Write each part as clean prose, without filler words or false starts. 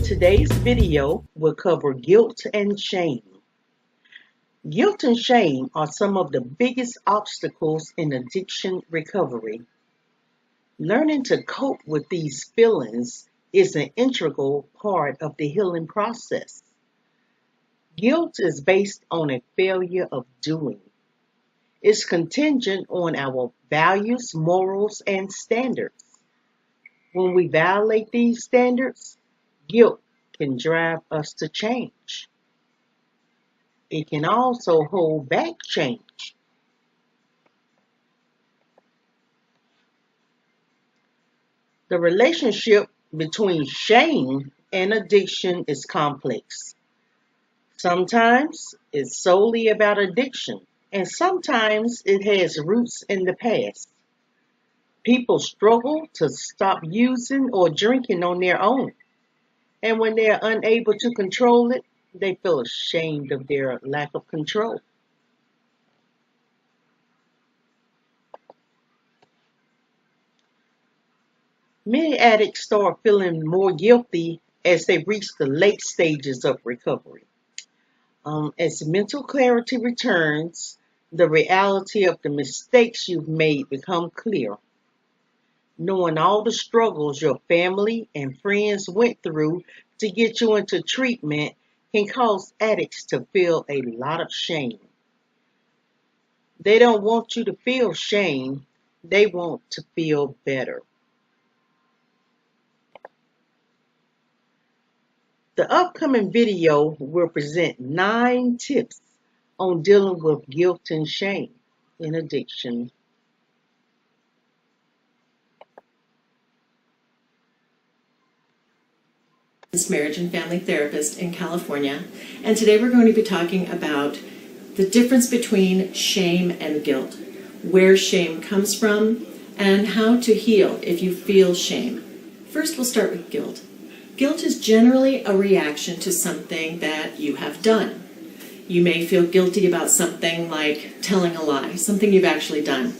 Today's video will cover guilt and shame. Guilt and shame are some of the biggest obstacles in addiction recovery. Learning to cope with these feelings is an integral part of the healing process. Guilt is based on a failure of doing. It's contingent on our values, morals, and standards. When we violate these standards, guilt can drive us to change. It can also hold back change. The relationship between shame and addiction is complex. Sometimes it's solely about addiction, and sometimes it has roots in the past. People struggle to stop using or drinking on their own, and when they are unable to control it, they feel ashamed of their lack of control. Many addicts start feeling more guilty as they reach the late stages of recovery. As mental clarity returns, the reality of the mistakes you've made become clear. Knowing all the struggles your family and friends went through to get you into treatment can cause addicts to feel a lot of shame. They don't want you to feel shame, they want to feel better. The upcoming video will present 9 tips on dealing with guilt and shame in addiction. Marriage and family therapist in California, and today we're going to be talking about the difference between shame and guilt, where shame comes from, and how to heal if you feel shame. First, we'll start with guilt. Guilt is generally a reaction to something that you have done. You may feel guilty about something like telling a lie, something you've actually done.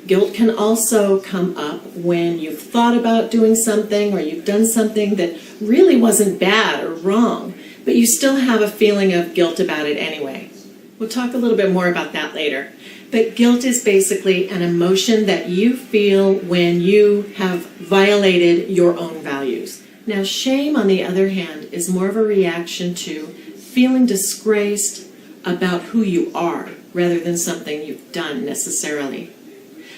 Guilt can also come up when you've thought about doing something or you've done something that really wasn't bad or wrong, but you still have a feeling of guilt about it anyway. We'll talk a little bit more about that later. But guilt is basically an emotion that you feel when you have violated your own values. Now, shame, on the other hand, is more of a reaction to feeling disgraced about who you are rather than something you've done necessarily.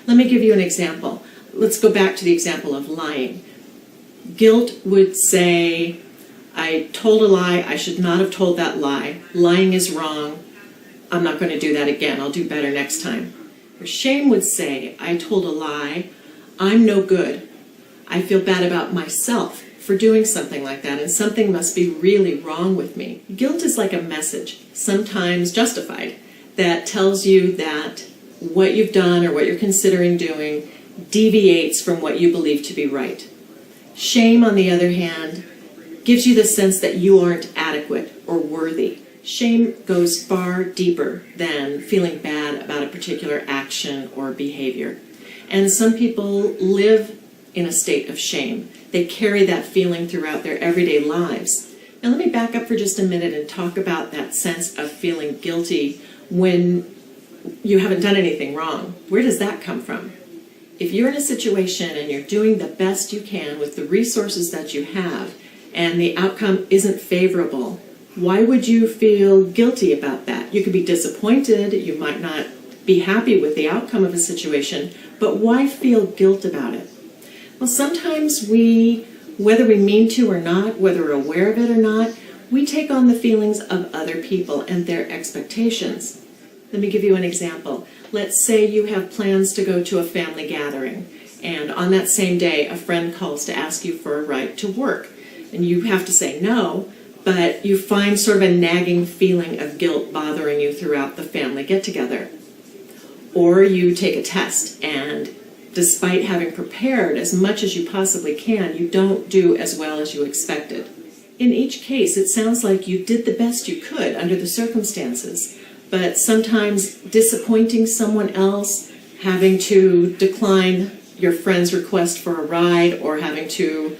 Let me give you an example. Let's go back to the example of lying. Guilt would say, I told a lie, I should not have told that lie. Lying is wrong. I'm not going to do that again. I'll do better next time. Or shame would say, I told a lie. I'm no good. I feel bad about myself for doing something like that, and something must be really wrong with me. Guilt is like a message, sometimes justified, that tells you that what you've done or what you're considering doing deviates from what you believe to be right. Shame, on the other hand, gives you the sense that you aren't adequate or worthy. Shame goes far deeper than feeling bad about a particular action or behavior. And some people live in a state of shame. They carry that feeling throughout their everyday lives. Now let me back up for just a minute and talk about that sense of feeling guilty when you haven't done anything wrong. Where does that come from? If you're in a situation and you're doing the best you can with the resources that you have and the outcome isn't favorable, why would you feel guilty about that? You could be disappointed, you might not be happy with the outcome of a situation, but why feel guilt about it? Well, sometimes whether we mean to or not, whether we're aware of it or not, we take on the feelings of other people and their expectations. Let me give you an example. Let's say you have plans to go to a family gathering, and on that same day, a friend calls to ask you for a ride to work, and you have to say no, but you find sort of a nagging feeling of guilt bothering you throughout the family get-together. Or you take a test, and despite having prepared as much as you possibly can, you don't do as well as you expected. In each case, it sounds like you did the best you could under the circumstances, but sometimes disappointing someone else, having to decline your friend's request for a ride, or having to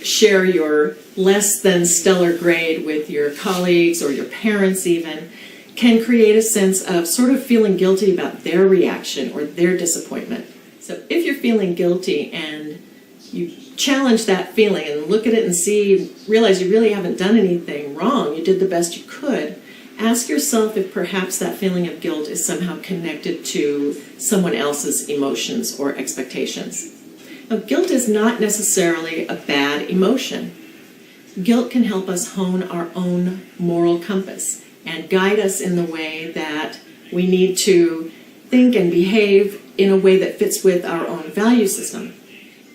share your less than stellar grade with your colleagues or your parents even, can create a sense of sort of feeling guilty about their reaction or their disappointment. So if you're feeling guilty and you challenge that feeling and look at it and realize you really haven't done anything wrong, you did the best you could, ask yourself if perhaps that feeling of guilt is somehow connected to someone else's emotions or expectations. Now, guilt is not necessarily a bad emotion. Guilt can help us hone our own moral compass and guide us in the way that we need to think and behave in a way that fits with our own value system.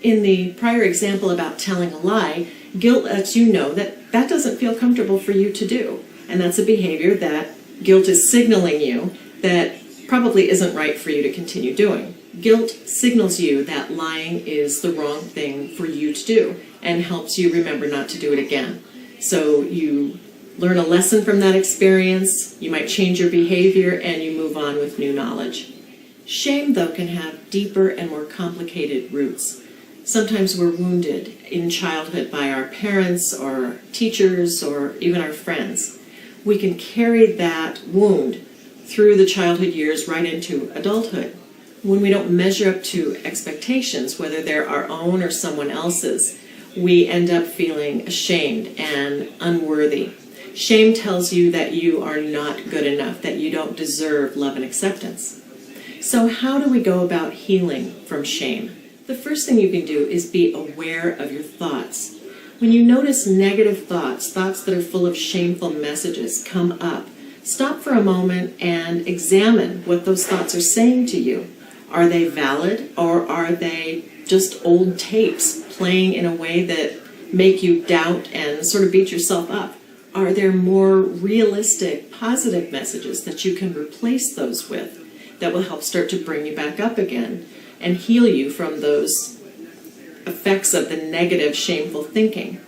In the prior example about telling a lie, guilt lets you know that that doesn't feel comfortable for you to do. And that's a behavior that guilt is signaling you that probably isn't right for you to continue doing. Guilt signals you that lying is the wrong thing for you to do and helps you remember not to do it again. So you learn a lesson from that experience, you might change your behavior, and you move on with new knowledge. Shame, though, can have deeper and more complicated roots. Sometimes we're wounded in childhood by our parents or teachers or even our friends. We can carry that wound through the childhood years right into adulthood. When we don't measure up to expectations, whether they're our own or someone else's, we end up feeling ashamed and unworthy. Shame tells you that you are not good enough, that you don't deserve love and acceptance. So how do we go about healing from shame? The first thing you can do is be aware of your thoughts. When you notice negative thoughts that are full of shameful messages come up, stop for a moment and examine what those thoughts are saying to you. Are they valid, or are they just old tapes playing in a way that make you doubt and sort of beat yourself up? Are there more realistic, positive messages that you can replace those with that will help start to bring you back up again and heal you from those effects of the negative, shameful thinking?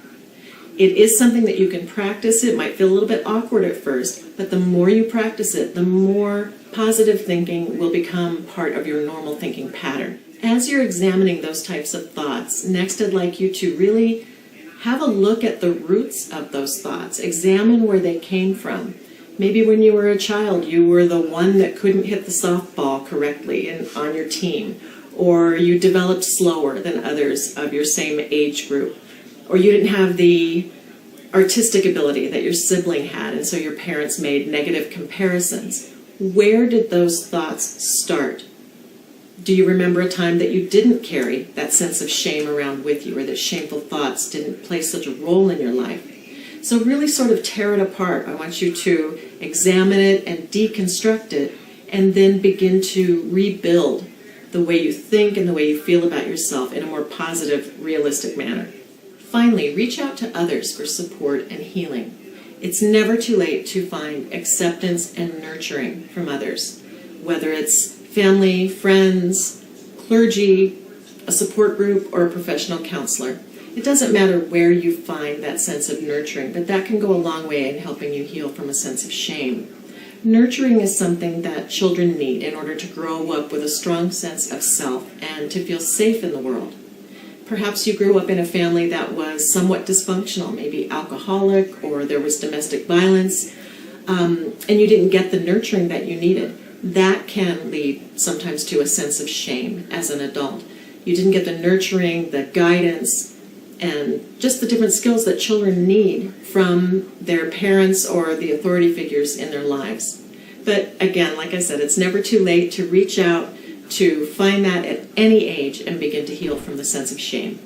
It is something that you can practice. It might feel a little bit awkward at first, but the more you practice it, the more positive thinking will become part of your normal thinking pattern. As you're examining those types of thoughts, next I'd like you to really have a look at the roots of those thoughts. Examine where they came from. Maybe when you were a child, you were the one that couldn't hit the softball correctly on your team, or you developed slower than others of your same age group, or you didn't have the artistic ability that your sibling had, and so your parents made negative comparisons. Where did those thoughts start? Do you remember a time that you didn't carry that sense of shame around with you, or that shameful thoughts didn't play such a role in your life? So really sort of tear it apart. I want you to examine it and deconstruct it, and then begin to rebuild the way you think and the way you feel about yourself in a more positive, realistic manner. Finally, reach out to others for support and healing. It's never too late to find acceptance and nurturing from others, whether it's family, friends, clergy, a support group, or a professional counselor. It doesn't matter where you find that sense of nurturing, but that can go a long way in helping you heal from a sense of shame. Nurturing is something that children need in order to grow up with a strong sense of self and to feel safe in the world. Perhaps you grew up in a family that was somewhat dysfunctional, maybe alcoholic, or there was domestic violence, and you didn't get the nurturing that you needed. That can lead sometimes to a sense of shame as an adult. You didn't get the nurturing, the guidance, and just the different skills that children need from their parents or the authority figures in their lives. But again, like I said, it's never too late to reach out, to find that at any age and begin to heal from the sense of shame.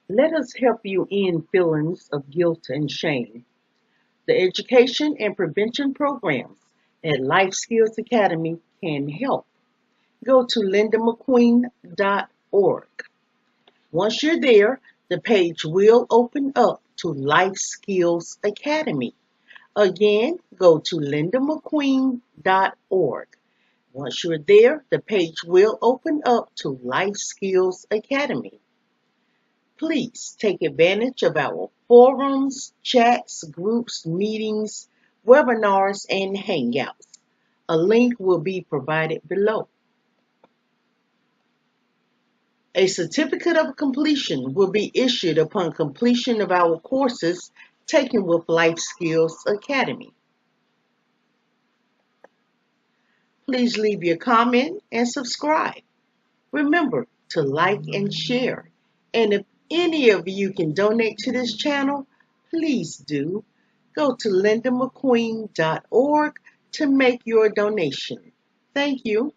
Let us help you end feelings of guilt and shame. The education and prevention programs at Life Skills Academy can help. Go to lindamcqueen.org. Once you're there, the page will open up to Life Skills Academy. Again, go to lindamcqueen.org. Once you're there, the page will open up to Life Skills Academy. Please take advantage of our forums, chats, groups, meetings, webinars, and hangouts. A link will be provided below. A certificate of completion will be issued upon completion of our courses taken with Life Skills Academy. Please leave your comment and subscribe. Remember to like and share. And if any of you can donate to this channel, please do. Go to lindamcqueen.org to make your donation. Thank you.